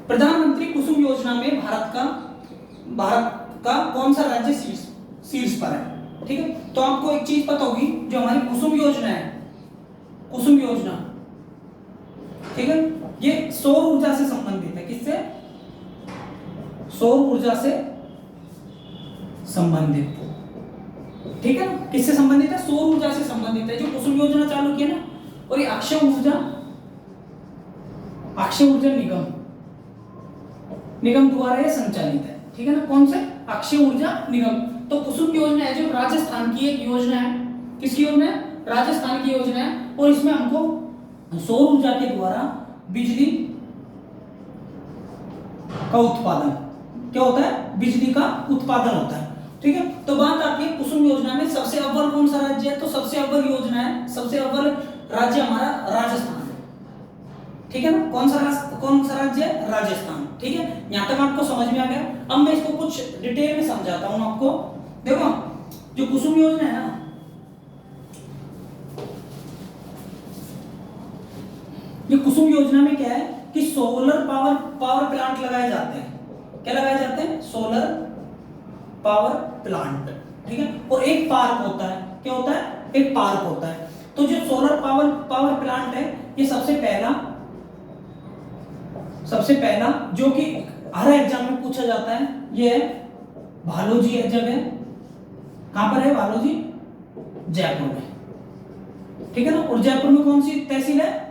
प्रधानमंत्री कुसुम योजना में भारत का कौन सा राज्य शीर्ष पर है? ठीक है, तो आपको एक चीज पता होगी, जो हमारी कुसुम योजना है, कुसुम योजना, ठीक है, ये सौर ऊर्जा से संबंधित है। किससे? सौर ऊर्जा से संबंधित, ठीक है ना, किससे संबंधित है? सौर ऊर्जा से संबंधित है। जो कुसुम योजना चालू की है ना, और ये अक्षय ऊर्जा निगम द्वारा ये संचालित है। ठीक है ना, कौन से? अक्षय ऊर्जा निगम। तो कुसुम योजना है जो राजस्थान की एक योजना है। किसकी योजना है? राजस्थान की योजना है, और इसमें हमको सौर ऊर्जा के द्वारा बिजली का उत्पादन, क्या होता है? बिजली का उत्पादन होता है। ठीक है, तो बात आती है कुसुम योजना में सबसे अव्वल कौन सा राज्य है? तो सबसे अव्वल योजना है, सबसे अव्वल राज्य हमारा राजस्थान है। ठीक है ना, कौन सा राज्य है? राजस्थान। ठीक है, यहां तक आपको समझ में आ गया। अब मैं इसको कुछ डिटेल में समझाता हूं आपको। देखो, जो कुसुम योजना है ना, ये कुसुम योजना में क्या है कि सोलर पावर प्लांट लगाए जाते हैं। क्या लगाए जाते हैं? Solar power plant. ठीक है, और एक पार्क होता है। क्या होता है? एक पार्क होता है। तो जो सोलर पावर प्लांट है, ये सबसे पहला जो कि हर एग्जाम में पूछा जाता है, ये है भालोजी है जगह। कहां पर है भालोजी? जयपुर में। ठीक है ना, और जयपुर में कौन सी तहसील है?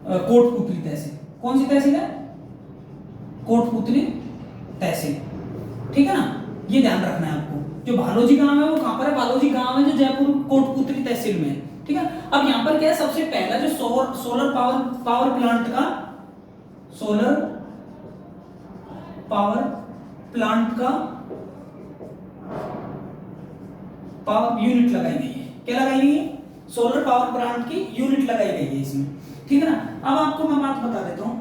कोटपुतली तहसील। कौन सी तहसील है? कोटपुतली तहसील। ठीक है ना, ये ध्यान रखना है आपको। जो भालोजी गांव है वो कहां पर है? भालोजी गांव है जो जयपुर कोटपुतली तहसील में है। ठीक है, अब यहां पर क्या है? सबसे पहला जो सोलर पावर प्लांट का पावर यूनिट लगाई गई है। क्या लगाई गई है? सोलर पावर प्लांट की यूनिट लगाई गई है इसमें। ठीक है ना, अब आपको मैं बात बता देता हूं।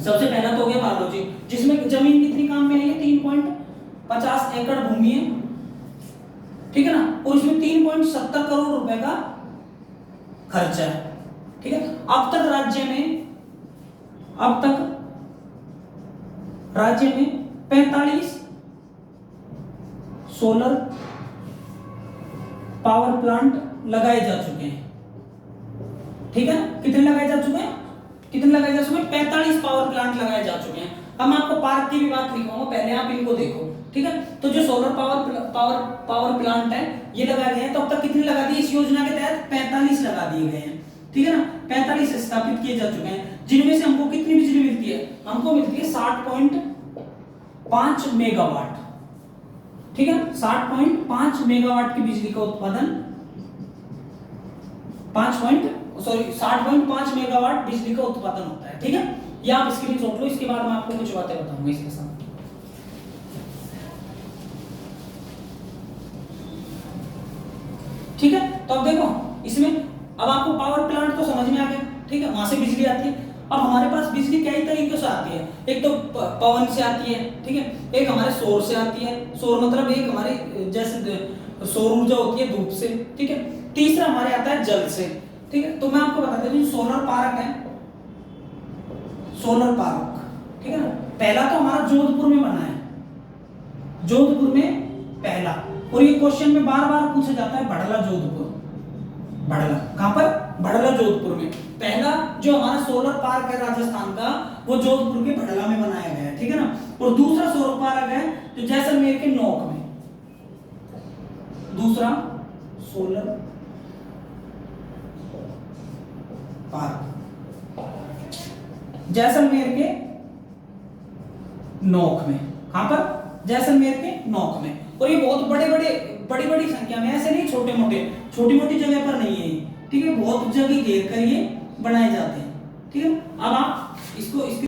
सबसे पहला तो हो गया भालोजी, जिसमें जमीन कितनी काम में आई है? 3.50 एकड़ भूमि है। ठीक है ना, और इसमें 3.70 करोड़ रुपए का खर्चा है। ठीक है, अब तक राज्य में 45 सोलर पावर प्लांट लगाए जा चुके हैं। ठीक है, कितने लगाए जा चुके हैं? 45 पावर प्लांट लगाए जा चुके हैं। अब मैं आपको पार्क की भी बात लिखवाऊंगा, पहले आप इनको देखो। ठीक है, तो जो सोलर पावर प्लांट है ये लगाए गए हैं। तो अब तक कितने लगा दिए इस योजना के तहत? 45 लगा दिए गए हैं। ठीक है ना, 45 स्थापित किए जा चुके हैं, जिनमें से हमको कितनी बिजली मिलती है? हमको मिलती है 60.5 मेगावाट। ठीक है, 60.5 मेगावाट की बिजली का उत्पादन 60.5 मेगावाट बिजली का उत्पादन होता है। ठीक है, ये आप स्क्रीनशॉट लो, इसके बाद मैं आपको कुछ बातें बताऊंगा इसके साथ। ठीक है, तो अब देखो इसमें, अब आपको पावर प्लांट तो समझ में आ गया। ठीक है, वहां से बिजली आती है। अब हमारे पास बिजली कई तरीके से आती है। एक तो पवन से आती है। ठीक है, एक हमारे सौर से आती है। सौर मतलब एक हमारे जैसे सौर ऊर्जा होती है धूप से। ठीक है, तीसरा हमारे आता है जल से। ठीक है, तो मैं आपको बता देता हूं, सोलर पार्क है, सोलर पार्क। ठीक है ना, पहला तो हमारा जोधपुर में बना है, जोधपुर में पहला। और ये क्वेश्चन में बार बार पूछा जाता है, भड़ला जोधपुर। भड़ला कहां पर? भड़ला जोधपुर में। पहला जो हमारा सोलर पार्क है राजस्थान का, वो जोधपुर के भड़ला में बनाया गया है। ठीक है ना, और दूसरा सोलर पार्क है जो जैसलमेर के नोक में। दूसरा सोलर पार्क जैसलमेर के नोक में। कहां पर? जैसलमेर के नोक में। और ये बहुत बड़ी संख्या में, ऐसे नहीं छोटी मोटी जगह पर नहीं है। ठीक है, बहुत जगह घेर कर ये बनाए जाते हैं। ठीक है, अब आप इसको